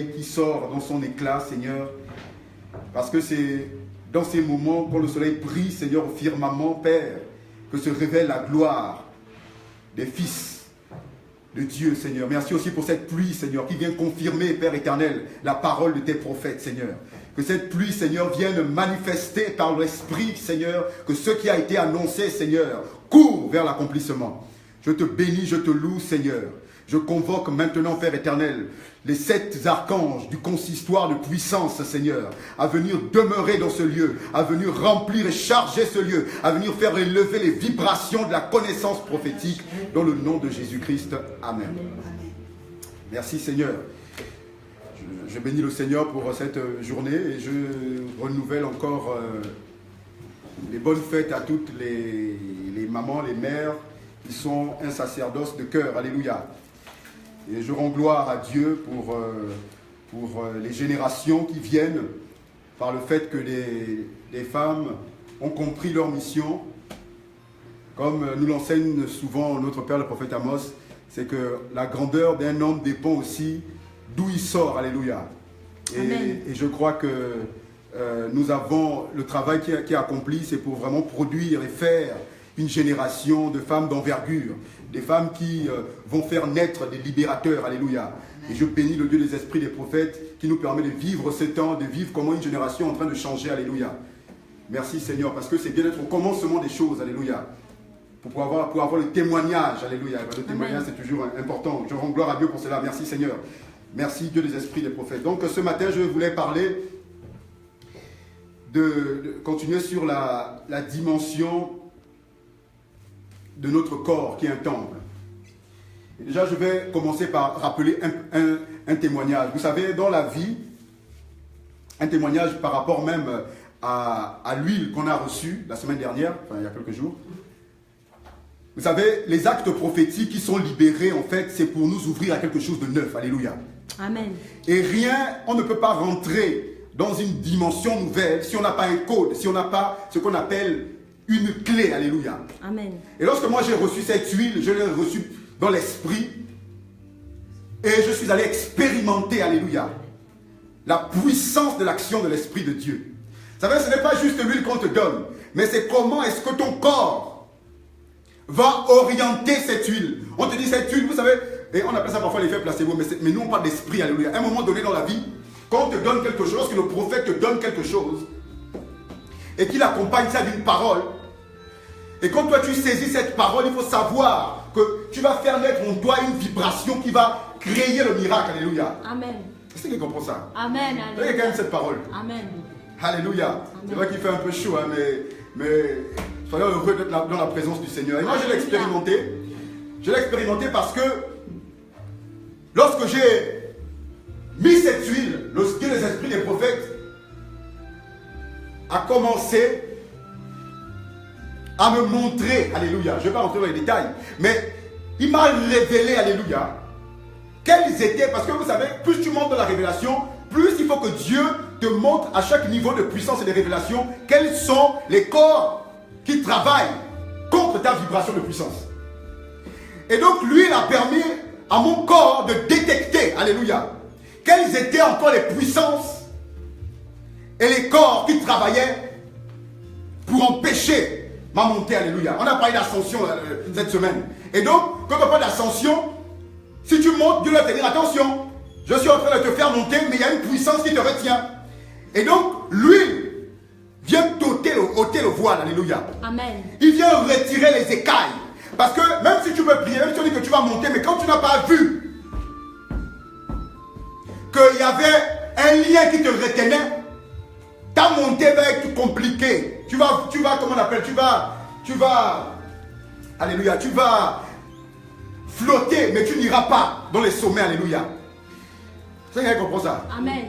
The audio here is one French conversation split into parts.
qui sort dans son éclat, Seigneur. Parce que c'est dans ces moments, quand le soleil brille, Seigneur, au firmament, Père, que se révèle la gloire des fils de Dieu, Seigneur. Merci aussi pour cette pluie, Seigneur, qui vient confirmer, Père éternel, la parole de tes prophètes, Seigneur. Que cette pluie, Seigneur, vienne manifester par l'Esprit, Seigneur, que ce qui a été annoncé, Seigneur, court vers l'accomplissement. Je te bénis, je te loue, Seigneur. Je convoque maintenant, Père éternel, les 7 archanges du consistoire de puissance, Seigneur, à venir demeurer dans ce lieu, à venir remplir et charger ce lieu, à venir faire élever les vibrations de la connaissance prophétique dans le nom de Jésus-Christ. Amen. Merci, Seigneur. Je bénis le Seigneur pour cette journée et je renouvelle encore les bonnes fêtes à toutes les mamans, les mères qui sont un sacerdoce de cœur. Alléluia. Et je rends gloire à Dieu pour les générations qui viennent, par le fait que les femmes ont compris leur mission. Comme nous l'enseigne souvent notre Père le prophète Amos, c'est que la grandeur d'un homme dépend aussi d'où il sort. Alléluia. Et je crois que nous avons le travail qui est accompli, c'est pour vraiment produire et faire une génération de femmes d'envergure, des femmes qui vont faire naître des libérateurs. Alléluia. Et je bénis le Dieu des esprits des prophètes qui nous permet de vivre ce temps, de vivre comment une génération est en train de changer. Alléluia. Merci Seigneur, parce que c'est bien d'être au commencement des choses. Alléluia. Pour avoir le témoignage. Alléluia. Le témoignage, c'est toujours important. Je rends gloire à Dieu pour cela. Merci Seigneur. Merci Dieu des esprits des prophètes. Donc ce matin, je voulais parler de continuer sur la dimension de notre corps qui est un temple. Et déjà, je vais commencer par rappeler un témoignage. Vous savez, dans la vie, un témoignage par rapport même à l'huile qu'on a reçue la semaine dernière, enfin il y a quelques jours. Vous savez, les actes prophétiques qui sont libérés, en fait, c'est pour nous ouvrir à quelque chose de neuf. Alléluia. Amen. Et rien, on ne peut pas rentrer dans une dimension nouvelle si on n'a pas un code, si on n'a pas ce qu'on appelle une clé. Alléluia. Amen. Et lorsque moi j'ai reçu cette huile, je l'ai reçue dans l'esprit et je suis allé expérimenter, alléluia, la puissance de l'action de l'Esprit de Dieu. Vous savez, ce n'est pas juste l'huile qu'on te donne, mais c'est comment est-ce que ton corps va orienter cette huile. On te dit cette huile, vous savez, et on appelle ça parfois l'effet placebo, mais nous on parle d'esprit, alléluia. À un moment donné dans la vie, quand on te donne quelque chose, lorsque le prophète te donne quelque chose, et qu'il accompagne ça d'une parole, et quand toi tu saisis cette parole, il faut savoir que tu vas faire naître en toi une vibration qui va créer le miracle, alléluia. Amen. Est-ce que tu comprends ça? Amen. Il y a quand même cette parole. Amen. Alléluia. C'est vrai qu'il fait un peu chaud, hein, mais soyons heureux d'être dans la présence du Seigneur. Et moi je l'ai expérimenté. Je l'ai expérimenté parce que lorsque j'ai mis cette huile, le Dieu des esprits des prophètes a commencé à me montrer, alléluia, je ne vais pas rentrer dans les détails, mais il m'a révélé, alléluia, quels étaient, parce que vous savez, plus tu montes dans la révélation, plus il faut que Dieu te montre à chaque niveau de puissance et de révélation quels sont les corps qui travaillent contre ta vibration de puissance. Et donc lui, il a permis à mon corps de détecter, alléluia, quelles étaient encore les puissances et les corps qui travaillaient pour empêcher ma montée, alléluia. On a parlé d'ascension cette semaine. Et donc, quand on parle d'ascension, si tu montes, Dieu va te dire attention, je suis en train de te faire monter, mais il y a une puissance qui te retient. Et donc, lui vient ôter le voile, alléluia. Amen. Il vient retirer les écailles. Parce que même si tu veux prier, même si tu dis que tu vas monter, mais quand tu n'as pas vu qu'il y avait un lien qui te retenait, ta montée va être compliquée. Tu vas, comment on appelle, tu vas, alléluia, tu vas flotter, mais tu n'iras pas dans les sommets, alléluia. C'est quelqu'un qui comprend ça? Amen.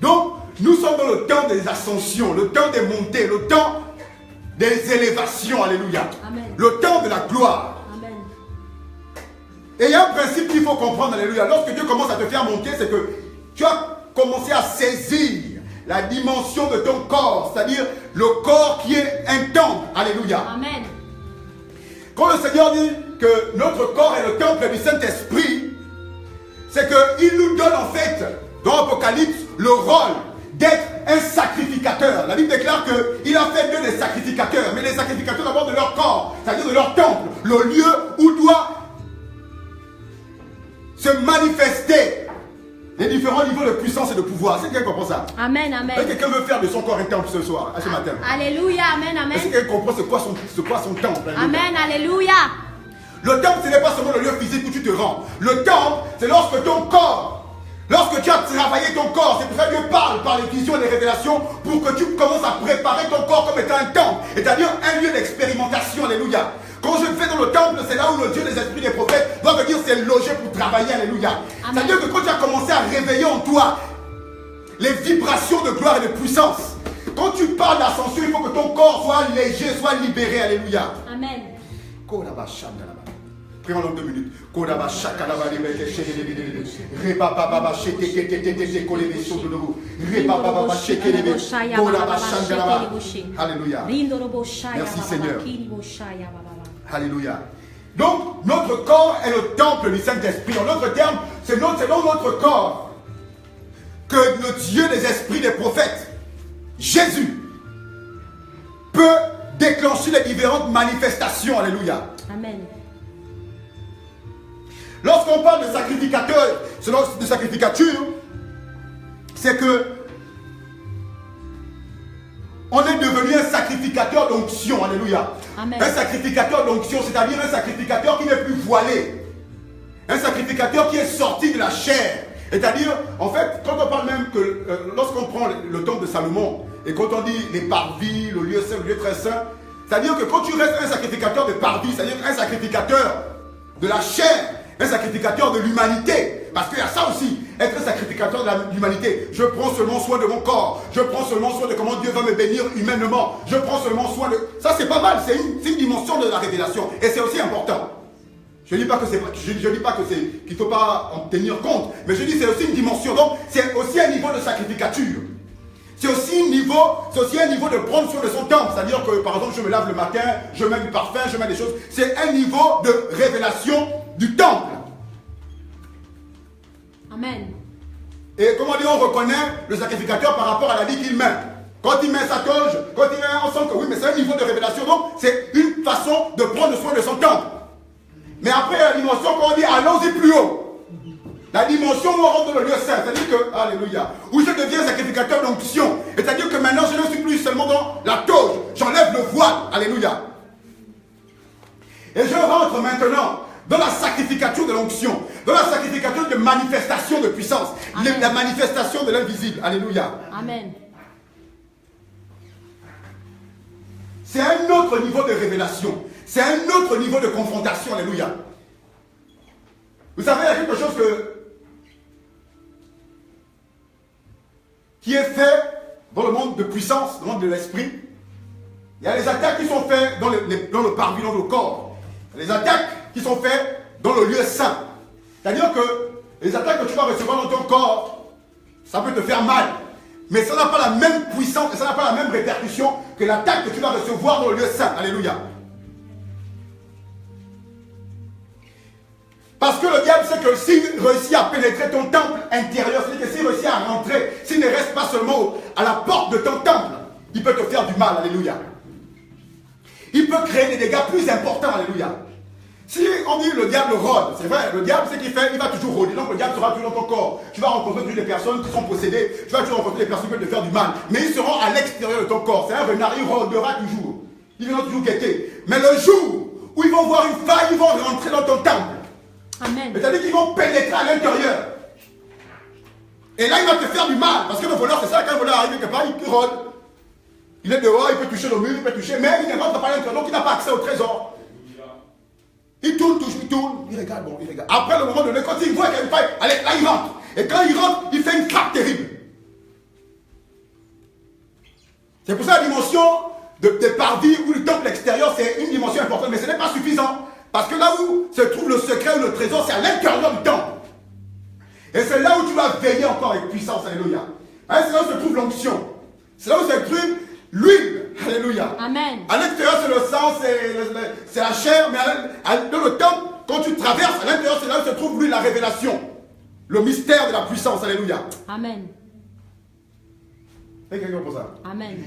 Donc, nous sommes dans le temps des ascensions, le temps des montées, le temps des élévations, alléluia. Amen. Le temps de la gloire. Amen. Et il y a un principe qu'il faut comprendre, alléluia. Lorsque Dieu commence à te faire monter, c'est que tu as commencé à saisir la dimension de ton corps, c'est-à-dire le corps qui est un temple, alléluia. Amen. Quand le Seigneur dit, que notre corps est le temple du Saint-Esprit, c'est qu'il nous donne en fait, dans l'Apocalypse, le rôle d'être un sacrificateur. La Bible déclare qu'il a fait d'eux des sacrificateurs, mais les sacrificateurs d'abord de leur corps, c'est-à-dire de leur temple, le lieu où doit se manifester les différents niveaux de puissance et de pouvoir. C'est quelqu'un qui comprend ça? Amen, amen. Est-ce que quelqu'un veut faire de son corps un temple ce soir, ce matin? Alléluia, amen, amen. Est-ce que quelqu'un comprend c'est quoi son temple? Amen, alléluia. Le temple, ce n'est pas seulement le lieu physique où tu te rends. Le temple, c'est lorsque ton corps, lorsque tu as travaillé ton corps, c'est pour ça que Dieu parle par les visions et les révélations pour que tu commences à préparer ton corps comme étant un temple, c'est-à-dire un lieu d'expérimentation, alléluia. Quand je fais dans le temple, c'est là où le Dieu des esprits des prophètes doit venir se loger pour travailler, alléluia. C'est-à-dire que quand tu as commencé à réveiller en toi les vibrations de gloire et de puissance, quand tu parles d'ascension, il faut que ton corps soit léger, soit libéré, alléluia. Amen. Prions en 2 minutes. Alléluia. Merci Seigneur. Alléluia. Donc, notre corps est le temple du Saint-Esprit. En d'autres termes, c'est dans notre corps que le Dieu des esprits des prophètes, Jésus, peut déclencher les différentes manifestations. Alléluia. Amen. Lorsqu'on parle de sacrificateur, de sacrificature, c'est que on est devenu un sacrificateur d'onction. Alléluia. Amen. Un sacrificateur d'onction, c'est-à-dire un sacrificateur qui n'est plus voilé. Un sacrificateur qui est sorti de la chair. C'est-à-dire, en fait, quand on parle même que lorsqu'on prend le temple de Salomon, et quand on dit les parvis, le lieu saint, le lieu très saint, c'est-à-dire que quand tu restes un sacrificateur de parvis, c'est-à-dire un sacrificateur de la chair, un sacrificateur de l'humanité, parce qu'il y a ça aussi, être un sacrificateur de l'humanité. Je prends seulement soin de mon corps, je prends seulement soin de comment Dieu va me bénir humainement, je prends seulement soin de... Ça c'est pas mal, c'est une dimension de la révélation, et c'est aussi important. Je ne dis pas que qu'il ne faut pas en tenir compte, mais je dis c'est aussi une dimension, donc c'est aussi un niveau de sacrificature. C'est aussi un niveau de prendre soin de son temple. C'est-à-dire que, par exemple, je me lave le matin, je mets du parfum, je mets des choses. C'est un niveau de révélation du temple. Amen. Et comment dire, on reconnaît le sacrificateur par rapport à la vie qu'il met. Quand il met sa toge, quand il met, on sent que oui, mais c'est un niveau de révélation. Donc, c'est une façon de prendre soin de son temple. Mais après, la dimension, quand on dit allons-y plus haut. La dimension où on rentre dans le lieu saint, c'est-à-dire que, alléluia, où je deviens sacrificateur d'onction, c'est-à-dire que maintenant je ne suis plus seulement dans la toge, j'enlève le voile, alléluia. Et je rentre maintenant dans la sacrificature de l'onction, dans la sacrificature de manifestation de puissance, la manifestation de l'invisible, alléluia. Amen. C'est un autre niveau de révélation, c'est un autre niveau de confrontation, alléluia. Vous savez, il y a quelque chose qui est fait dans le monde de puissance, dans le monde de l'esprit. Il y a les attaques qui sont faites dans le parvis, dans le corps. Il y a les attaques qui sont faites dans le lieu saint. C'est-à-dire que les attaques que tu vas recevoir dans ton corps, ça peut te faire mal. Mais ça n'a pas la même puissance et ça n'a pas la même répercussion que l'attaque que tu vas recevoir dans le lieu saint. Alléluia. Parce que le diable sait que s'il réussit à pénétrer ton temple intérieur, c'est-à-dire que s'il réussit à rentrer, s'il ne reste pas seulement à la porte de ton temple, il peut te faire du mal, alléluia. Il peut créer des dégâts plus importants, alléluia. Si on dit le diable rôde, c'est vrai, le diable, c'est qu'il fait, il va toujours rôder. Donc le diable sera toujours dans ton corps. Tu vas rencontrer toujours des personnes qui sont possédées, tu vas toujours rencontrer des personnes qui peuvent te faire du mal. Mais ils seront à l'extérieur de ton corps. C'est un renard, il rôdera toujours. Ils viendront toujours guetter. Mais le jour où ils vont voir une faille, ils vont rentrer dans ton temple. Amen. C'est-à-dire qu'ils vont pénétrer à l'intérieur. Et là, il va te faire du mal. Parce que le voleur, c'est ça, quand le voleur arrive quelque part, il rôde. Il est dehors, il peut toucher le mur, il peut toucher, mais il ne rentre pas à l'intérieur, donc il n'a pas accès au trésor. Il tourne, il regarde, bon, il regarde. Après, le moment donné, quand il voit qu'il y a une faille, allez, là, il rentre. Et quand il rentre, il fait une frappe terrible. C'est pour ça la dimension de parvis ou du temple extérieur, c'est une dimension importante, mais ce n'est pas suffisant. Parce que là où se trouve le secret ou le trésor, c'est à l'intérieur du temple. Et c'est là où tu vas veiller encore avec puissance, alléluia. Hein, c'est là où se trouve l'onction. C'est là où se trouve l'huile, Alléluia. Amen. À l'extérieur, c'est le sang, c'est la chair, mais dans le temple, quand tu traverses, à l'intérieur, c'est là où se trouve, lui, la révélation. Le mystère de la puissance. Alléluia. Amen. Et quelqu'un pour ça. Amen.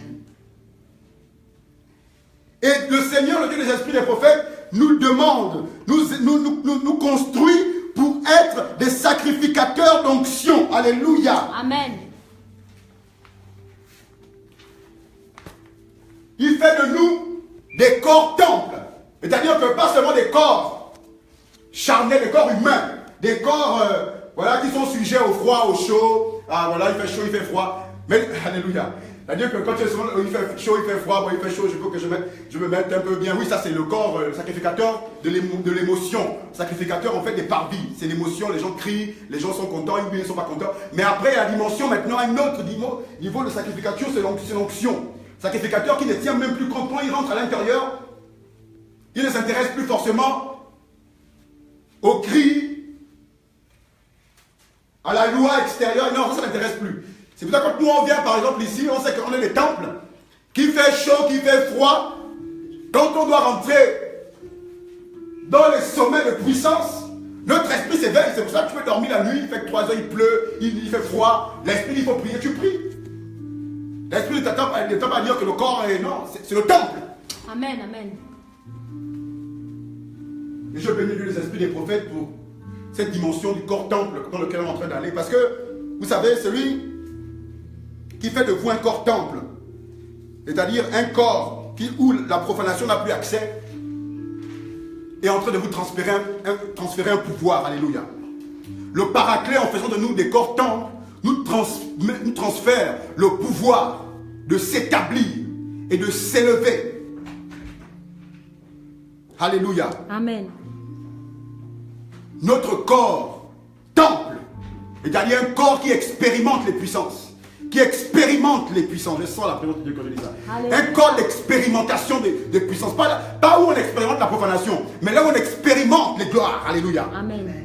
Et le Seigneur, le Dieu des esprits des prophètes, nous demande, nous construit pour être des sacrificateurs d'onction. Alléluia. Amen. Il fait de nous des corps temples. C'est-à-dire que pas seulement des corps charnels, des corps humains, des corps voilà, qui sont sujets au froid, au chaud. Ah voilà, il fait chaud, il fait froid. Mais, alléluia. C'est-à-dire que quand il fait chaud, il fait froid, bon, il fait chaud, je veux que je me mette un peu bien. Oui, ça c'est le corps, le sacrificateur de l'émotion. Sacrificateur en fait des parvis. C'est l'émotion, les gens crient, les gens sont contents, ils ne sont pas contents. Mais après, la dimension maintenant, un autre niveau de sacrificature, c'est l'onction. Sacrificateur qui ne tient même plus compte quand il rentre à l'intérieur. Il ne s'intéresse plus forcément aux cris, à la loi extérieure. Non, ça ne l'intéresse plus. C'est pour ça que quand nous on vient par exemple ici, on sait qu'on est des temples, qui fait chaud, qui fait froid. Quand on doit rentrer dans les sommets de puissance, notre esprit s'éveille. C'est pour ça que tu peux dormir la nuit, il fait que 3 heures, il pleut, il fait froid. L'esprit, il faut prier, tu pries. L'esprit ne t'attend pas à dire que le corps est... Non, c'est le temple. Amen, amen. Et je bénis les esprits des prophètes pour cette dimension du corps temple dans lequel on est en train d'aller. Parce que, vous savez, celui qui fait de vous un corps temple, c'est-à-dire un corps où la profanation n'a plus accès, est en train de vous transférer un pouvoir. Alléluia. Le paraclet, en faisant de nous des corps temples, nous transfère le pouvoir de s'établir et de s'élever. Alléluia. Amen. Notre corps, temple, c'est-à-dire un corps qui expérimente les puissances. Qui expérimente les puissances. Je sens la présence de Dieu quand je dis ça. Alléluia. Un corps d'expérimentation des puissances. Pas où on expérimente la profanation, mais là où on expérimente les gloires. Alléluia. Amen.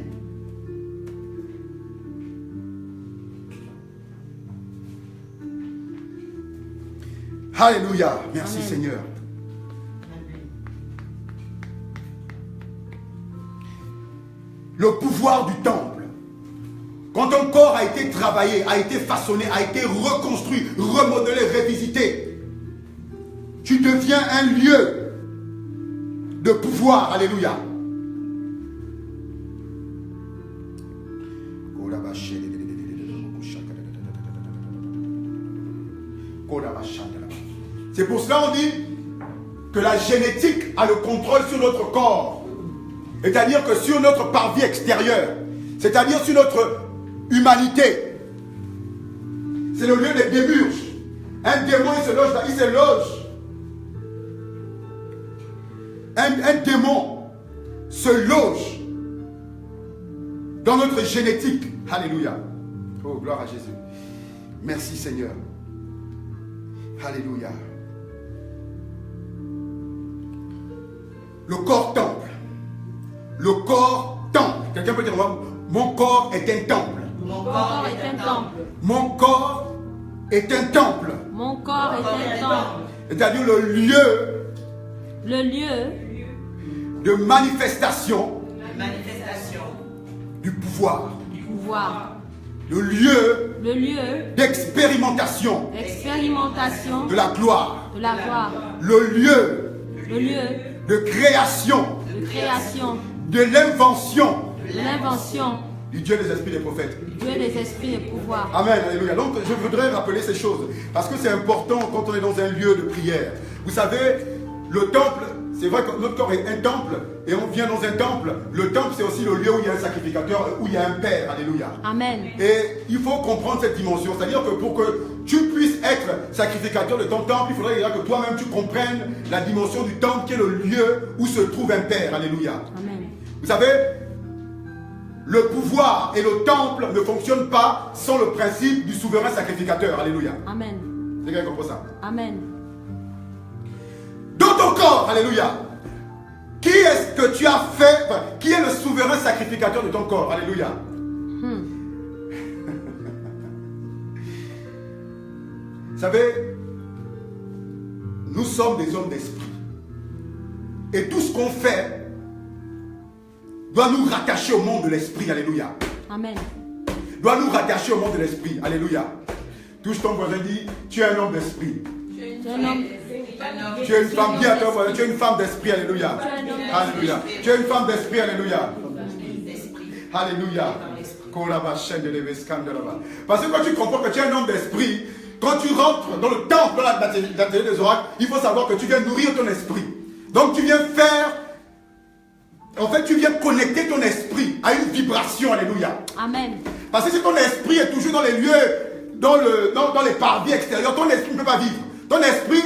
Alléluia. Merci Amen. Seigneur. Le pouvoir du temple. Quand ton corps a été travaillé, a été façonné, a été reconstruit, remodelé, revisité, tu deviens un lieu de pouvoir. Alléluia. C'est pour cela qu'on dit que la génétique a le contrôle sur notre corps. C'est-à-dire que sur notre parvis extérieur, c'est-à-dire sur notre humanité, c'est le lieu des démurges. Un démon, il se loge là, il se loge. Un démon se loge dans notre génétique. Alléluia. Oh, gloire à Jésus. Merci Seigneur. Alléluia. Le corps temple. Le corps temple. Quelqu'un peut dire, mon corps est un temple. Mon corps est un temple. Mon corps est un temple. Mon corps est un temple. C'est-à-dire le lieu de manifestation du pouvoir. Le lieu d'expérimentation de la gloire. Le lieu de création de l'invention du Dieu des esprits des prophètes. Dieu des esprits et pouvoir. Amen, alléluia. Donc je voudrais rappeler ces choses parce que c'est important quand on est dans un lieu de prière. Vous savez, le temple, c'est vrai que notre corps est un temple et on vient dans un temple. Le temple, c'est aussi le lieu où il y a un sacrificateur, où il y a un père. Alléluia. Amen. Et il faut comprendre cette dimension. C'est-à-dire que pour que tu puisses être sacrificateur de ton temple, il faudrait que toi-même tu comprennes la dimension du temple qui est le lieu où se trouve un père. Alléluia. Amen. Vous savez, le pouvoir et le temple ne fonctionnent pas sans le principe du souverain sacrificateur. Alléluia. Amen. C'est quelqu'un qui comprend ça? Amen. Dans ton corps, alléluia. Qui est-ce que tu as fait? Qui est le souverain sacrificateur de ton corps? Alléluia. Vous savez, nous sommes des hommes d'esprit. Et tout ce qu'on fait doit nous rattacher au monde de l'esprit. Alléluia. Amen. Doit nous rattacher au monde de l'esprit. Alléluia. Touche ton voisin, dit, tu es un homme d'esprit. Tu es un homme. Tu es une femme, dis à ton voisin, tu es une femme d'esprit. Alléluia. Alléluia. Tu es une femme d'esprit. Alléluia. Alléluia. Parce que quand tu comprends que tu es un homme d'esprit, quand tu rentres dans le temple, dans l'atelier des oracles, il faut savoir que tu viens nourrir ton esprit. Donc tu viens faire, en fait tu viens connecter ton esprit à une vibration. Alléluia. Amen. Parce que si ton esprit est toujours dans les lieux, dans les parvis extérieurs, ton esprit ne peut pas vivre. Ton esprit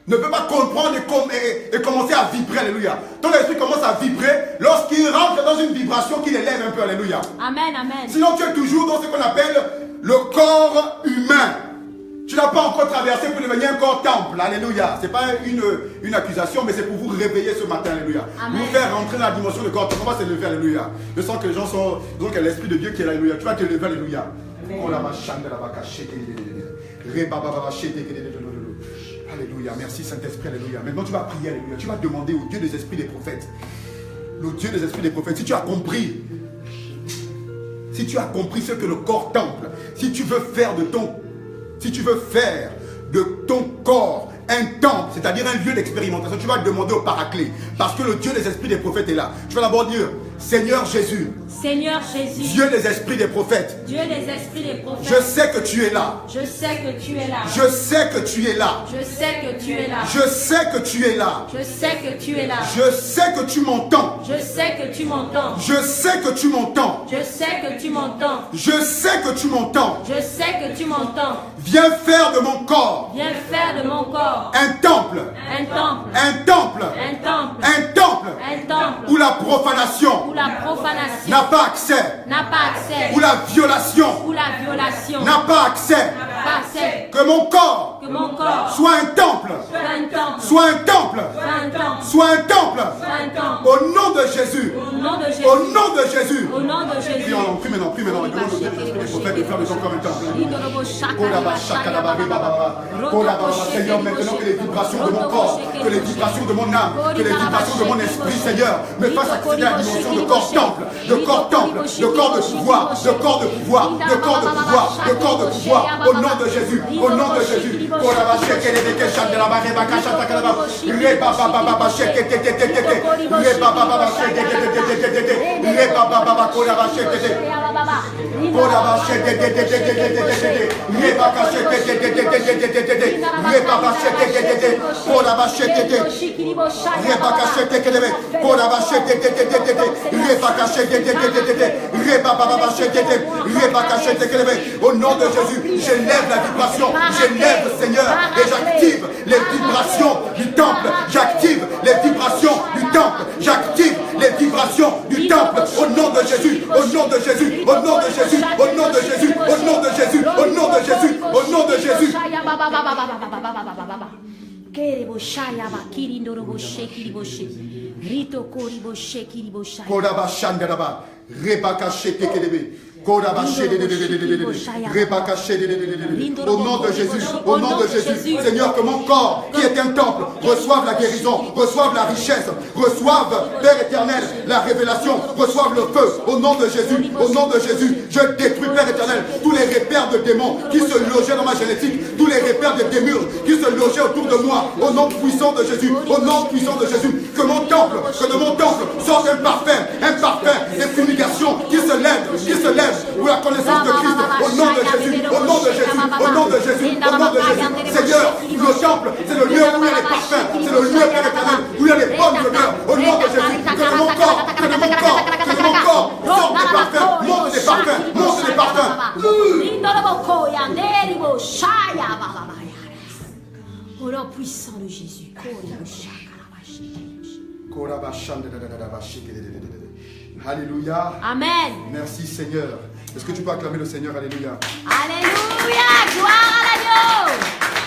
ne peut pas comprendre et commencer à vibrer. Alléluia. Ton esprit commence à vibrer lorsqu'il rentre dans une vibration qui l'élève un peu. Alléluia. Amen, amen. Sinon tu es toujours dans ce qu'on appelle le corps humain. Tu n'as pas encore traversé pour devenir un corps temple. Alléluia. Ce n'est pas une accusation, mais c'est pour vous réveiller ce matin. Alléluia. Amen. Vous faire rentrer dans la dimension de corps. On va se lever. Alléluia. Je sens que les gens sont... Donc l'esprit de Dieu qui est là. Alléluia. Tu vas te lever. Alléluia. Alléluia. Merci Saint-Esprit. Alléluia. Maintenant tu vas prier. Alléluia. Tu vas demander au Dieu des esprits des prophètes. Le Dieu des esprits des prophètes. Si tu as compris ce que le corps temple, si tu veux faire de ton corps un temple, c'est-à-dire un lieu d'expérimentation, tu vas demander au Paraclet, parce que le Dieu des esprits des prophètes est là. Tu vas d'abord dire, Seigneur Jésus, Seigneur Jésus, Dieu des esprits des prophètes, Dieu des esprits des prophètes, je sais que tu es là. je sais que tu es là. Je sais que tu es là. Je sais que tu es là. Je sais que tu es là. Je sais que tu es là. Je sais que tu m'entends. Je sais que tu m'entends. Je sais que tu m'entends. Je sais que tu m'entends. Je sais que tu m'entends. Je sais que tu m'entends. Viens faire de mon corps Viens faire de mon corps un temple. un temple. Un temple. Un temple. Un temple. Un temple. Où la profanation Où la profanation n'a pas accès. n'a pas accès. Où la violation Où la violation n'a pas accès. n'a pas accès. Que mon corps Que mon corps soit un temple. soit un temple. Soit un temple. Soit un temple. Soit un temple. Soit un temple. Au nom de Jésus. Au nom de Jésus. Au nom de Jésus. Au nom de Jésus. Prie maintenant. Demande au Dieu des esprits des prophètes de faire de ton corps un temple. Seigneur, maintenant que les vibrations de mon corps, que les vibrations de mon âme, que les vibrations de mon esprit, Seigneur, me fassent accéder à la dimension de corps temple, de corps temple, de corps de pouvoir, de corps de pouvoir, de corps de pouvoir, de corps de pouvoir, au nom de Jésus, au nom de Jésus. Au nom de Jésus, j'élève la vibration, j'élève, Seigneur, et j'active les vibrations du temple, j'active les vibrations du temple, j'active les vibrations du temple, au nom de Jésus, au nom de Jésus, au nom de Jésus, au nom de Jésus, au nom de Jésus, au nom de Jésus, au nom de Jésus. Au nom de Jésus, au nom de Jésus, Seigneur, que mon corps, qui est un temple, reçoive la guérison, reçoive la richesse, reçoive, Père éternel, la révélation, reçoive le feu, au nom de Jésus, je détruis, Père éternel, tous les repères de démons qui se logeaient dans ma génétique, tous les repères de démurs qui se logeaient autour de moi, au nom puissant de Jésus, que de mon temple sorte un parfum, des fumigations qui se lèvent, pour la connaissance de Christ, au nom de Jésus, au nom de Jésus, au nom de Jésus, au nom de Jésus. Seigneur, le temple, c'est le lieu où il y a les parfums, c'est le lieu, Père éternel, où il y a les bonnes odeurs, au nom de Jésus. Que de mon corps sorte des parfums, monte des parfums. Au nom puissant de Jésus. Alléluia. Amen. Merci Seigneur. Est-ce que tu peux acclamer le Seigneur? Alléluia. Alléluia. Gloire à l'agneau.